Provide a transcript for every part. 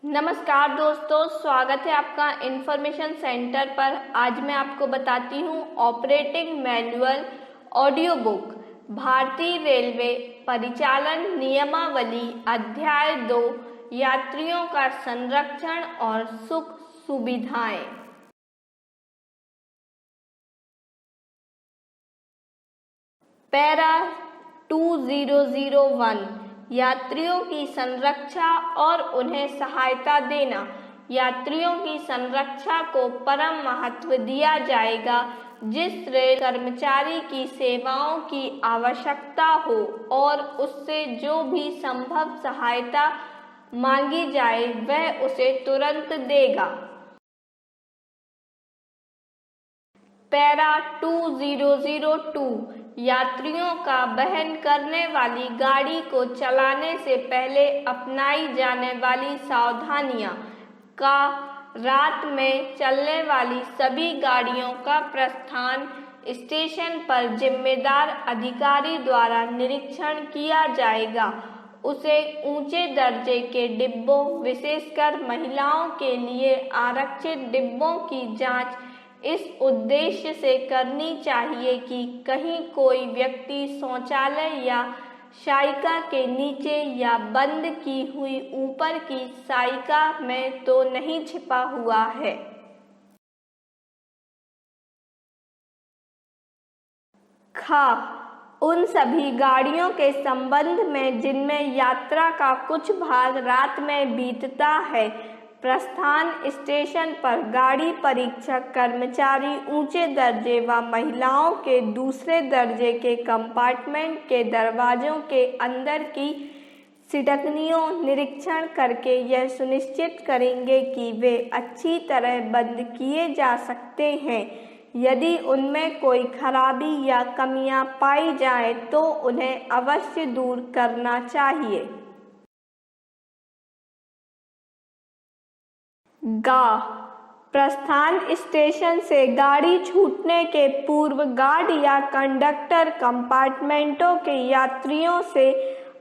नमस्कार दोस्तों, स्वागत है आपका इन्फॉर्मेशन सेंटर पर। आज मैं आपको बताती हूँ ऑपरेटिंग मैनुअल ऑडियो बुक भारतीय रेलवे परिचालन नियमावली अध्याय 2 यात्रियों का संरक्षण और सुख सुविधाएं। पैरा 2001 यात्रियों की संरक्षा और उन्हें सहायता देना। यात्रियों की संरक्षा को परम महत्व दिया जाएगा। जिस रेल कर्मचारी की सेवाओं की आवश्यकता हो और उससे जो भी संभव सहायता मांगी जाए वह उसे तुरंत देगा। पैरा 2002 यात्रियों का वहन करने वाली गाड़ी को चलाने से पहले अपनाई जाने वाली सावधानियां का रात में चलने वाली सभी गाड़ियों का प्रस्थान स्टेशन पर जिम्मेदार अधिकारी द्वारा निरीक्षण किया जाएगा। उसे ऊंचे दर्जे के डिब्बों, विशेषकर महिलाओं के लिए आरक्षित डिब्बों की जांच इस उद्देश्य से करनी चाहिए कि कहीं कोई व्यक्ति शौचालय या शायिका के नीचे या बंद की हुई ऊपर की शायिका में तो नहीं छिपा हुआ है। उन सभी गाड़ियों के संबंध में जिनमें यात्रा का कुछ भाग रात में बीतता है। प्रस्थान स्टेशन पर गाड़ी परीक्षक कर्मचारी ऊंचे दर्जे व महिलाओं के दूसरे दर्जे के कंपार्टमेंट के दरवाजों के अंदर की सिटकनियों निरीक्षण करके यह सुनिश्चित करेंगे कि वे अच्छी तरह बंद किए जा सकते हैं। यदि उनमें कोई खराबी या कमियां पाई जाए तो उन्हें अवश्य दूर करना चाहिए। प्रस्थान स्टेशन से गाड़ी छूटने के पूर्व गार्ड या कंडक्टर कंपार्टमेंटों के यात्रियों से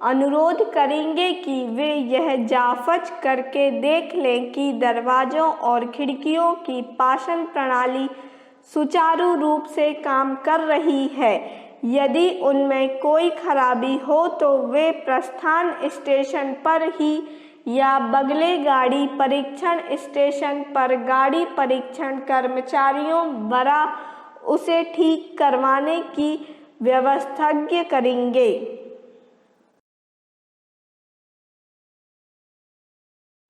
अनुरोध करेंगे कि वे यह जांच करके देख लें कि दरवाजों और खिड़कियों की पाचन प्रणाली सुचारू रूप से काम कर रही है। यदि उनमें कोई खराबी हो तो वे प्रस्थान स्टेशन पर ही या बगले गाड़ी परीक्षण स्टेशन पर गाड़ी परीक्षण कर्मचारियों द्वारा उसे ठीक करवाने की व्यवस्था करेंगे।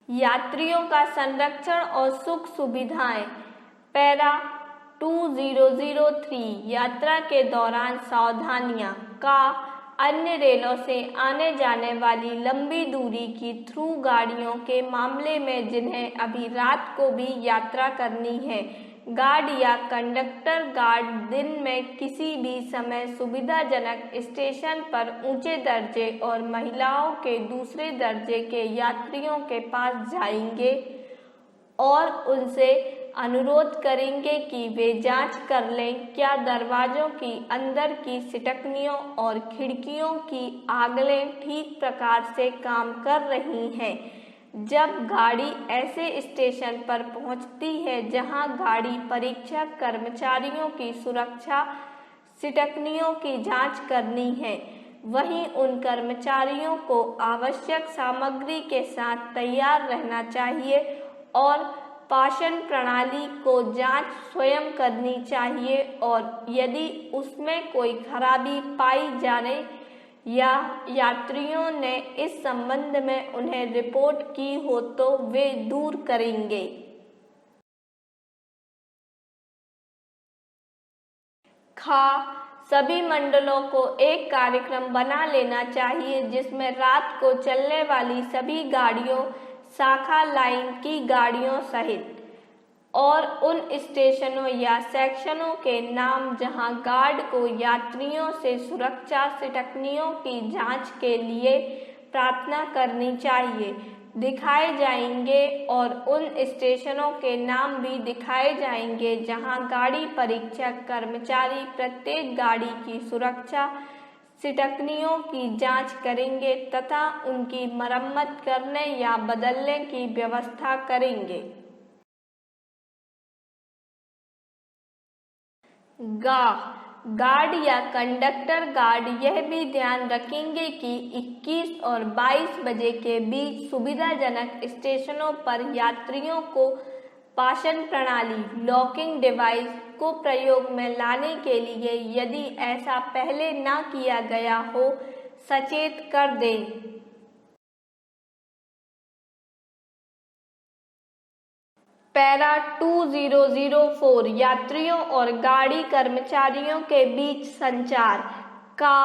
यात्रियों का संरक्षण और सुख सुविधाएं। पैरा 2003 यात्रा के दौरान सावधानियां का अन्य रेलों से आने जाने वाली लंबी दूरी की थ्रू गाड़ियों के मामले में जिन्हें अभी रात को भी यात्रा करनी है। गार्ड या कंडक्टर गार्ड दिन में किसी भी समय सुविधाजनक स्टेशन पर ऊंचे दर्जे और महिलाओं के दूसरे दर्जे के यात्रियों के पास जाएंगे और उनसे अनुरोध करेंगे कि वे जांच कर लें क्या दरवाजों की अंदर की सिटकनियों और खिड़कियों की आगलें ठीक प्रकार से काम कर रही हैं। जब गाड़ी ऐसे स्टेशन पर पहुंचती है जहां गाड़ी परीक्षक कर्मचारियों की सुरक्षा सिटकनियों की जांच करनी है, वहीं उन कर्मचारियों को आवश्यक सामग्री के साथ तैयार रहना चाहिए और पाचन प्रणाली को जांच स्वयं करनी चाहिए और यदि उसमें कोई खराबी पाई जाने या यात्रियों ने इस संबंध में उन्हें रिपोर्ट की हो तो वे दूर करेंगे। सभी मंडलों को एक कार्यक्रम बना लेना चाहिए जिसमें रात को चलने वाली सभी गाड़ियों, शाखा लाइन की गाड़ियों सहित और उन स्टेशनों या सेक्शनों के नाम जहां गार्ड को यात्रियों से सुरक्षा सिटकनियों की जांच के लिए प्रार्थना करनी चाहिए दिखाए जाएंगे और उन स्टेशनों के नाम भी दिखाए जाएंगे जहां गाड़ी परीक्षक कर्मचारी प्रत्येक गाड़ी की सुरक्षा सिटकनियों की जांच करेंगे तथा उनकी मरम्मत करने या बदलने की व्यवस्था करेंगे। गार्ड या कंडक्टर गार्ड यह भी ध्यान रखेंगे कि 21 और 22 बजे के बीच सुविधाजनक स्टेशनों पर यात्रियों को पाचन प्रणाली लॉकिंग डिवाइस को प्रयोग में लाने के लिए यदि ऐसा पहले न किया गया हो सचेत कर दें। पैरा 2004 यात्रियों और गाड़ी कर्मचारियों के बीच संचार का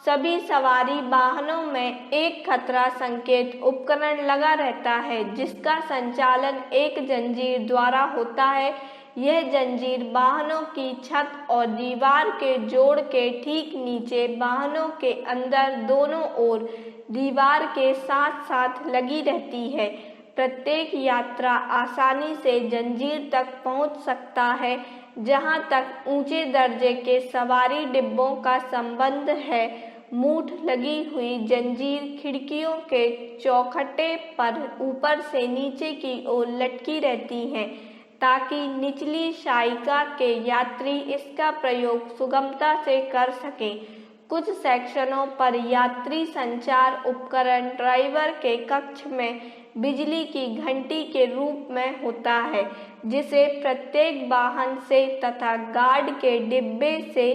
सभी सवारी वाहनों में एक खतरा संकेत उपकरण लगा रहता है जिसका संचालन एक जंजीर द्वारा होता है। यह जंजीर वाहनों की छत और दीवार के जोड़ के ठीक नीचे वाहनों के अंदर दोनों ओर दीवार के साथ साथ लगी रहती है। प्रत्येक यात्रा आसानी से जंजीर तक पहुंच सकता है। जहां तक ऊंचे दर्जे के सवारी डिब्बों का संबंध है, मूठ लगी हुई जंजीर खिड़कियों के चौखटे पर ऊपर से नीचे की ओर लटकी रहती हैं ताकि निचली शायिका के यात्री इसका प्रयोग सुगमता से कर सकें। कुछ सेक्शनों पर यात्री संचार उपकरण ड्राइवर के कक्ष में बिजली की घंटी के रूप में होता है जिसे प्रत्येक वाहन से तथा गार्ड के डिब्बे से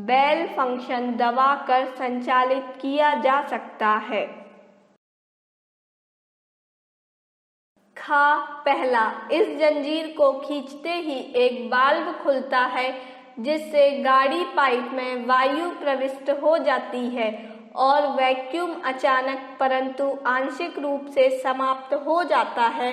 बेल फंक्शन दबाकर संचालित किया जा सकता है। पहला, इस जंजीर को खींचते ही एक वाल्व खुलता है जिससे गाड़ी पाइप में वायु प्रविष्ट हो जाती है और वैक्यूम अचानक परंतु आंशिक रूप से समाप्त हो जाता है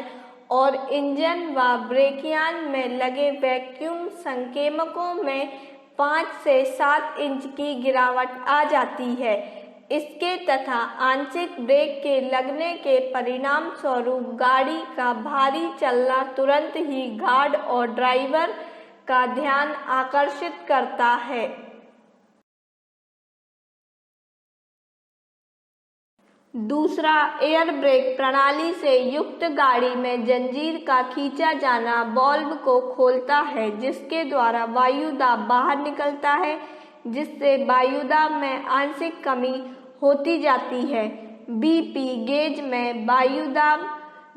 और इंजन व ब्रेकयान में लगे वैक्यूम संकेमकों में 5 से 7 इंच की गिरावट आ जाती है। इसके तथा आंशिक ब्रेक के लगने के परिणाम स्वरूप गाड़ी का भारी चलना तुरंत ही गार्ड और ड्राइवर का ध्यान आकर्षित करता है। दूसरा, एयर ब्रेक प्रणाली से युक्त गाड़ी में जंजीर का खींचा जाना वाल्व को खोलता है जिसके द्वारा वायु दाब बाहर निकलता है जिससे वायु दाब में आंशिक कमी होती जाती है। बीपी गेज में वायु दाब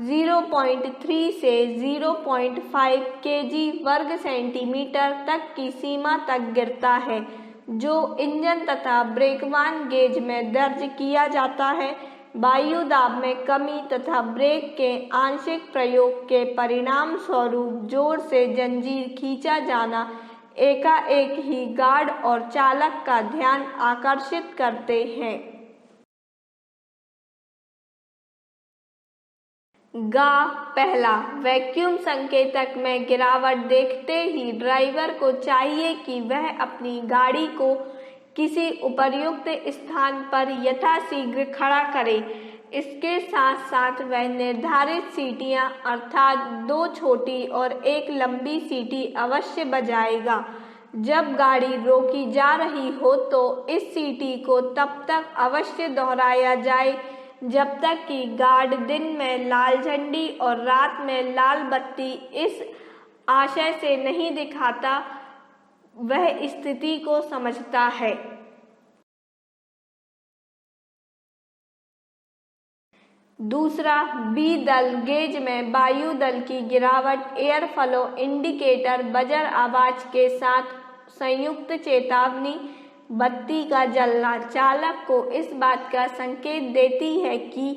0.3 से 0.5 केजी वर्ग सेंटीमीटर तक की सीमा तक गिरता है जो इंजन तथा ब्रेकवान गेज में दर्ज किया जाता है। वायु दाब में कमी तथा ब्रेक के आंशिक प्रयोग के परिणाम स्वरूप जोर से जंजीर खींचा जाना एकाएक ही गार्ड और चालक का ध्यान आकर्षित करते हैं। पहला, वैक्यूम संकेतक में गिरावट देखते ही ड्राइवर को चाहिए कि वह अपनी गाड़ी को किसी उपर्युक्त स्थान पर यथाशीघ्र खड़ा करे। इसके साथ साथ वह निर्धारित सीटियां अर्थात 2 छोटी और 1 लंबी सीटी अवश्य बजाएगा। जब गाड़ी रोकी जा रही हो तो इस सीटी को तब तक अवश्य दोहराया जाए जब तक कि गार्ड दिन में लाल झंडी और रात में लाल बत्ती इस आशय से नहीं दिखाता वह स्थिति को समझता है। दूसरा, बी दल गेज में वायु दल की गिरावट एयर फ्लो इंडिकेटर बजर आवाज के साथ संयुक्त चेतावनी बत्ती का जलना चालक को इस बात का संकेत देती है कि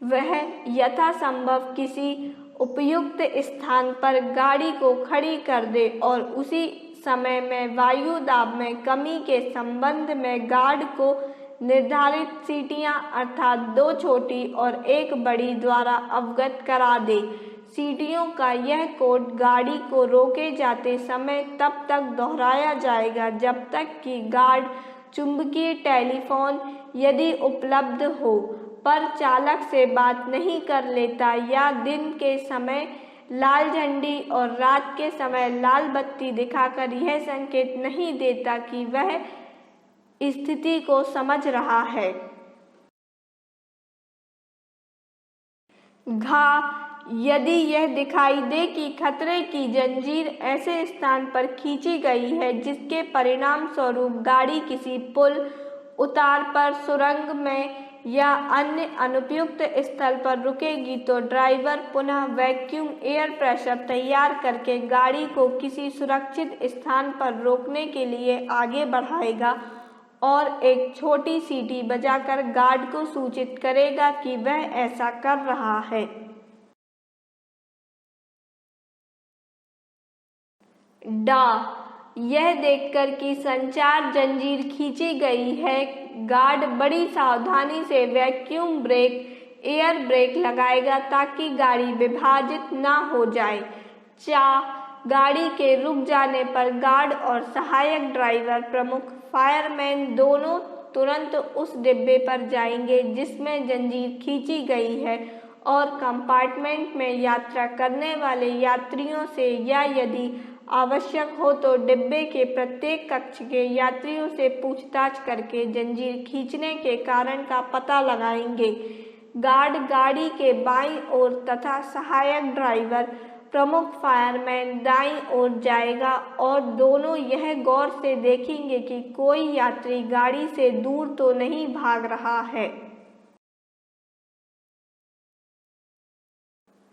वह यथासंभव किसी उपयुक्त स्थान पर गाड़ी को खड़ी कर दे और उसी समय में वायु दाब में कमी के संबंध में गार्ड को निर्धारित सीटियां अर्थात 2 छोटी और 1 बड़ी द्वारा अवगत करा दे। सीटियों का यह कोड गाड़ी को रोके जाते समय तब तक दोहराया जाएगा जब तक कि गार्ड चुंबकीय टेलीफोन यदि उपलब्ध हो पर चालक से बात नहीं कर लेता या दिन के समय लाल झंडी और रात के समय लाल बत्ती दिखाकर यह संकेत नहीं देता कि वह स्थिति को समझ रहा है। घ यदि यह दिखाई दे कि खतरे की जंजीर ऐसे स्थान पर खींची गई है जिसके परिणाम स्वरूप गाड़ी किसी पुल, उतार पर, सुरंग में या अन्य अनुपयुक्त स्थल पर रुकेगी, तो ड्राइवर पुनः वैक्यूम एयर प्रेशर तैयार करके गाड़ी को किसी सुरक्षित स्थान पर रोकने के लिए आगे बढ़ाएगा और एक छोटी सीटी बजाकर गार्ड को सूचित करेगा कि वह ऐसा कर रहा है। डा यह देखकर कि संचार जंजीर खींची गई है, गार्ड बड़ी सावधानी से वैक्यूम ब्रेक एयर ब्रेक लगाएगा ताकि गाड़ी विभाजित ना हो जाए। चा गाड़ी के रुक जाने पर गार्ड और सहायक ड्राइवर, प्रमुख फायरमैन दोनों तुरंत उस डिब्बे पर जाएंगे जिसमें जंजीर खींची गई है और कंपार्टमेंट में यात्रा करने वाले यात्रियों से या यदि आवश्यक हो तो डिब्बे के प्रत्येक कक्ष के यात्रियों से पूछताछ करके जंजीर खींचने के कारण का पता लगाएंगे। गार्ड गाड़ी के बाईं ओर तथा सहायक ड्राइवर, प्रमुख फायरमैन दाईं ओर जाएगा और दोनों यह गौर से देखेंगे कि कोई यात्री गाड़ी से दूर तो नहीं भाग रहा है।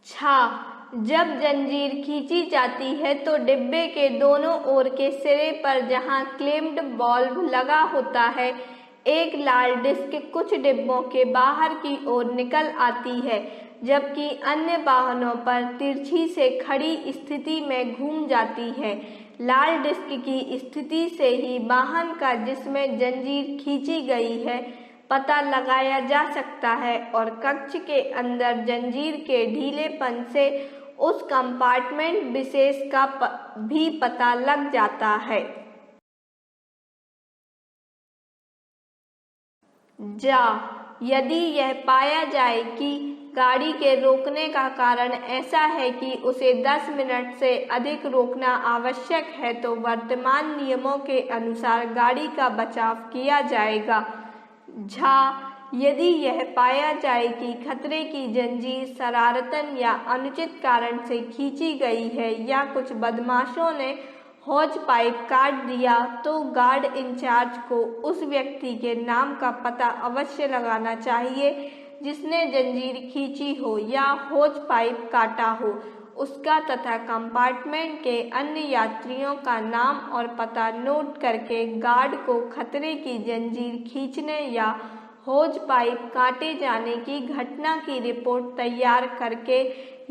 छा जब जंजीर खींची जाती है तो डिब्बे के दोनों ओर के सिरे पर जहां क्लेम्ड वाल्व लगा होता है, एक लाल डिस्क कुछ डिब्बों के बाहर की ओर निकल आती है, जबकि अन्य वाहनों पर तिरछी से खड़ी स्थिति में घूम जाती है। लाल डिस्क की स्थिति से ही वाहन का जिसमें जंजीर खींची गई है पता लगाया जा सकता है और कक्ष के अंदर जंजीर के ढीलेपन से उस कंपार्टमेंट विशेष का भी पता लग जाता है। जा यदि यह पाया जाए कि गाड़ी के रोकने का कारण ऐसा है कि उसे 10 मिनट से अधिक रोकना आवश्यक है तो वर्तमान नियमों के अनुसार गाड़ी का बचाव किया जाएगा। झा यदि यह पाया जाए कि खतरे की जंजीर शरारतन या अनुचित कारण से खींची गई है या कुछ बदमाशों ने हौज पाइप काट दिया तो गार्ड इंचार्ज को उस व्यक्ति के नाम का पता अवश्य लगाना चाहिए जिसने जंजीर खींची हो या हौज पाइप काटा हो, उसका तथा कंपार्टमेंट के अन्य यात्रियों का नाम और पता नोट करके गार्ड को खतरे की जंजीर खींचने या हौज पाइप काटे जाने की घटना की रिपोर्ट तैयार करके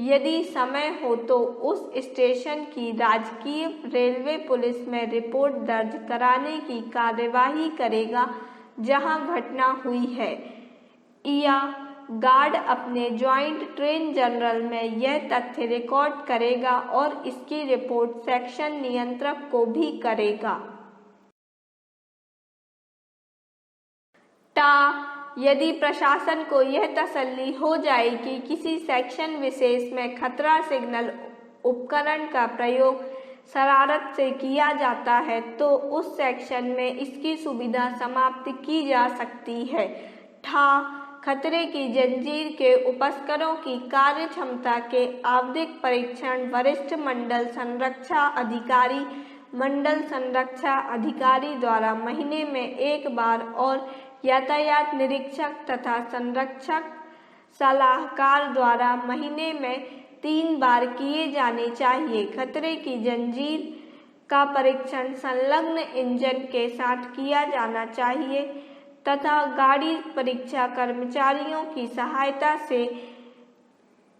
यदि समय हो तो उस स्टेशन की राजकीय रेलवे पुलिस में रिपोर्ट दर्ज कराने की कार्यवाही करेगा जहां घटना हुई है, या गार्ड अपने ज्वाइंट ट्रेन जनरल में यह तथ्य रिकॉर्ड करेगा और इसकी रिपोर्ट सेक्शन नियंत्रक को भी करेगा। टा यदि प्रशासन को यह तसल्ली हो जाए कि किसी सेक्शन विशेष में खतरा सिग्नल उपकरण का प्रयोग शरारत से किया जाता है तो उस सेक्शन में इसकी सुविधा समाप्त की जा सकती है। ठा खतरे की जंजीर के उपस्करों की कार्य क्षमता के आवधिक परीक्षण वरिष्ठ मंडल संरक्षा अधिकारी द्वारा महीने में एक बार और यातायात निरीक्षक तथा संरक्षक सलाहकार द्वारा महीने में 3 बार किए जाने चाहिए। खतरे की जंजीर का परीक्षण संलग्न इंजन के साथ किया जाना चाहिए तथा गाड़ी परीक्षा कर्मचारियों की सहायता से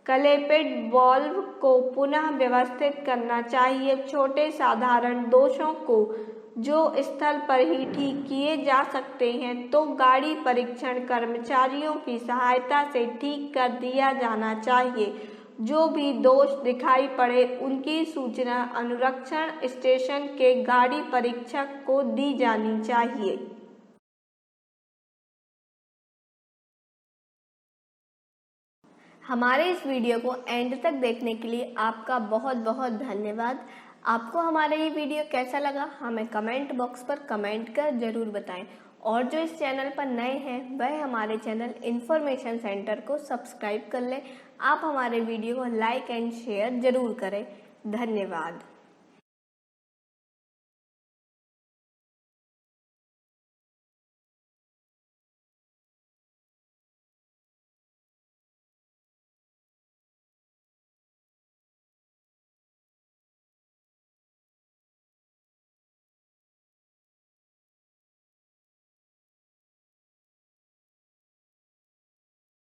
क्लैंपेड वाल्व को पुनः व्यवस्थित करना चाहिए। छोटे साधारण दोषों को जो स्थल पर ही ठीक किए जा सकते हैं तो गाड़ी परीक्षण कर्मचारियों की सहायता से ठीक कर दिया जाना चाहिए। जो भी दोष दिखाई पड़े उनकी सूचना अनुरक्षण स्टेशन के गाड़ी परीक्षक को दी जानी चाहिए। हमारे इस वीडियो को एंड तक देखने के लिए आपका बहुत बहुत धन्यवाद। आपको हमारा ये वीडियो कैसा लगा हमें कमेंट बॉक्स पर कमेंट कर ज़रूर बताएं और जो इस चैनल पर नए हैं वह हमारे चैनल इन्फॉर्मेशन सेंटर को सब्सक्राइब कर लें। आप हमारे वीडियो को लाइक एंड शेयर ज़रूर करें। धन्यवाद।